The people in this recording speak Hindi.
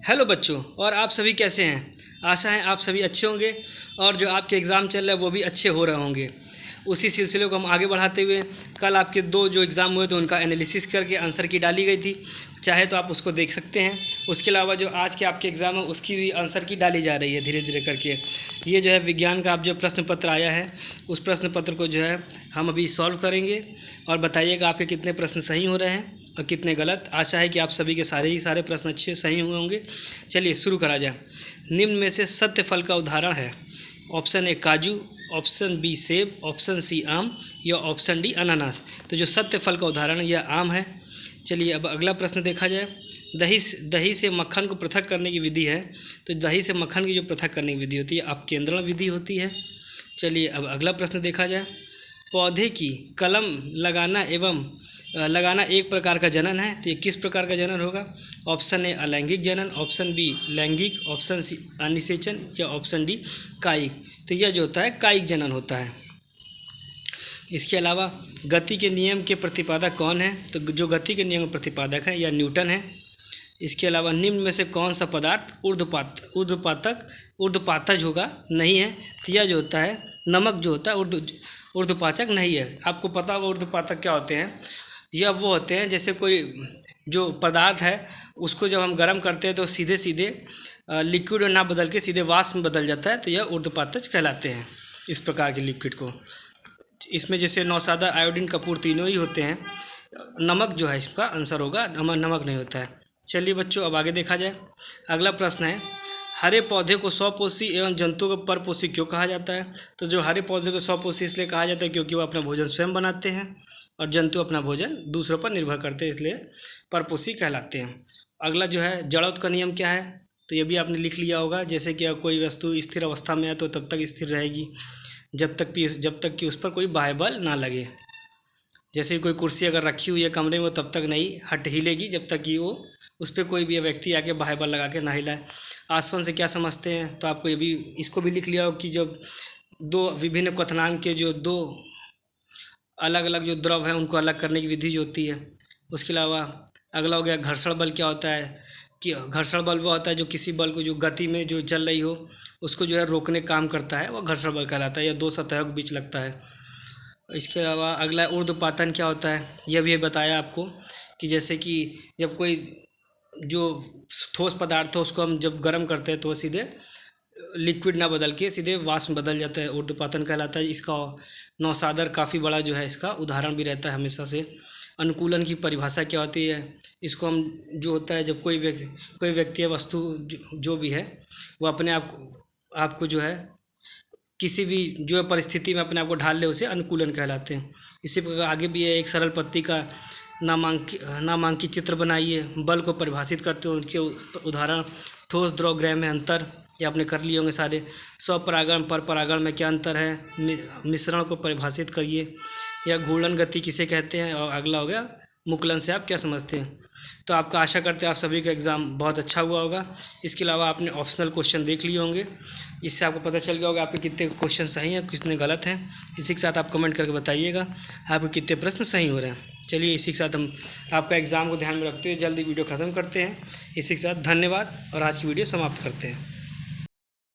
हेलो बच्चों, और आप सभी कैसे हैं। आशा है आप सभी अच्छे होंगे और जो आपके एग्ज़ाम चल रहे हैं वो भी अच्छे हो रहे होंगे। उसी सिलसिले को हम आगे बढ़ाते हुए कल आपके दो जो एग्ज़ाम हुए थे उनका एनालिसिस करके आंसर की डाली गई थी, चाहे तो आप उसको देख सकते हैं। उसके अलावा जो आज के आपके एग्ज़ाम है उसकी भी आंसर की डाली जा रही है धीरे धीरे करके। ये जो है विज्ञान का आप जो प्रश्न पत्र आया है उस प्रश्न पत्र को जो है हम अभी सॉल्व करेंगे और बताइएगा आपके कितने प्रश्न सही हो रहे हैं और कितने गलत। आशा है कि आप सभी के सारे प्रश्न अच्छे सही हुए होंगे। चलिए शुरू करा जाए। निम्न में से सत्य फल का उदाहरण है। ऑप्शन ए काजू, ऑप्शन बी सेब, ऑप्शन सी आम या ऑप्शन डी अनानास। तो जो सत्य फल का उदाहरण है यह आम है। चलिए अब अगला प्रश्न देखा जाए। दही से मक्खन को पृथक करने की विधि है। तो दही से मक्खन की जो पृथक करने की विधि होती है अपकेंद्रण विधि होती है। चलिए अब अगला प्रश्न देखा जाए। पौधे की कलम लगाना एक प्रकार का जनन है, तो ये किस प्रकार का जनन होगा। ऑप्शन ए अलैंगिक जनन, ऑप्शन बी लैंगिक, ऑप्शन सी अनिषेचन या ऑप्शन डी कायिक। तो यह जो होता है कायिक जनन होता है। इसके अलावा गति के नियम के प्रतिपादक कौन है। तो जो गति के नियम के प्रतिपादक है यह न्यूटन है। इसके अलावा निम्न में से कौन सा पदार्थ ऊर्ध्वपातज होगा नहीं है। तो यह जो होता है नमक जो होता है ऊर्ध्वपाचक नहीं है। आपको पता होगा ऊर्ध्वपातक क्या होते हैं। यह वो होते हैं जैसे कोई जो पदार्थ है उसको जब हम गर्म करते हैं तो सीधे सीधे लिक्विड ना बदल के सीधे वाष्प में बदल जाता है, तो यह ऊर्ध्वपातज कहलाते हैं इस प्रकार के लिक्विड को। इसमें जैसे नौसादा, आयोडीन, कपूर तीनों ही होते हैं। नमक जो है इसका आंसर होगा, नमक नहीं होता है। चलिए बच्चों अब आगे देखा जाए। अगला प्रश्न है हरे पौधे को स्वपोषी एवं जंतुओं को परपोषी क्यों कहा जाता है। तो जो हरे पौधे को स्वपोषी इसलिए कहा जाता है क्योंकि वो अपना भोजन स्वयं बनाते हैं और जंतु अपना भोजन दूसरों पर निर्भर करते हैं, इसलिए परपोषी कहलाते हैं। अगला जो है जड़त्व का नियम क्या है। तो ये भी आपने लिख लिया होगा। जैसे कि कोई वस्तु स्थिर अवस्था में है तो तब तक स्थिर रहेगी जब तक कि उस पर कोई बाह्य बल ना लगे। जैसे कोई कुर्सी अगर रखी हुई है कमरे में तब तक नहीं हिलेगी जब तक कि वो उस पर कोई भी व्यक्ति आके बाह्य बल लगा के ना हिलाए। आसवन से क्या समझते हैं, तो आपको ये भी इसको भी लिख लिया हो कि जब दो विभिन्न क्वथनांक के जो दो अलग अलग जो द्रव हैं उनको अलग करने की विधि जो होती है। उसके अलावा अगला हो गया घर्षण बल क्या होता है। कि घर्षण बल वो होता है जो किसी बल को जो गति में जो चल रही हो उसको जो है रोकने काम करता है, वो घर्षण बल कहलाता है। यह दो सतहों के बीच लगता है। इसके अलावा अगला ऊर्ध्वपातन क्या होता है, यह भी बताया आपको कि जैसे कि जब कोई जो ठोस पदार्थ हो उसको हम जब गर्म करते हैं तो सीधे लिक्विड ना बदल के सीधे वाष्प में बदल जाता है, ऊर्ध्वपातन कहलाता है। इसका नौसादर काफ़ी बड़ा जो है इसका उदाहरण भी रहता है हमेशा से। अनुकूलन की परिभाषा क्या होती है। इसको हम जो होता है जब कोई व्यक्ति या वस्तु जो भी है वो अपने आपको जो है किसी भी जो परिस्थिति में अपने आप को ढाल ले उसे अनुकूलन कहलाते हैं। इसी प्रकार आगे भी है एक सरल पत्ती का नामांकित चित्र बनाइए, बल को परिभाषित करते हो उनके उदाहरण। ठोस द्रव गृह में अंतर ये आपने कर लिए होंगे सारे। स्वपरागण पर परागण में क्या अंतर है, मिश्रण को परिभाषित करिए। या घूर्णन गति किसे कहते हैं। और अगला हो गया मुकुलन से आप क्या समझते हैं। तो आपका आशा करते हैं आप सभी का एग्ज़ाम बहुत अच्छा हुआ होगा। इसके अलावा आपने ऑप्शनल क्वेश्चन देख लिए होंगे, इससे आपको पता चल गया होगा आपके कितने क्वेश्चन सही हैं कितने गलत हैं। इसी के साथ आप कमेंट करके बताइएगा आपके कितने प्रश्न सही हो रहे हैं। चलिए इसी के साथ हम आपका एग्ज़ाम को ध्यान में रखते हुए जल्दी वीडियो ख़त्म करते हैं। इसी के साथ धन्यवाद और आज की वीडियो समाप्त करते हैं।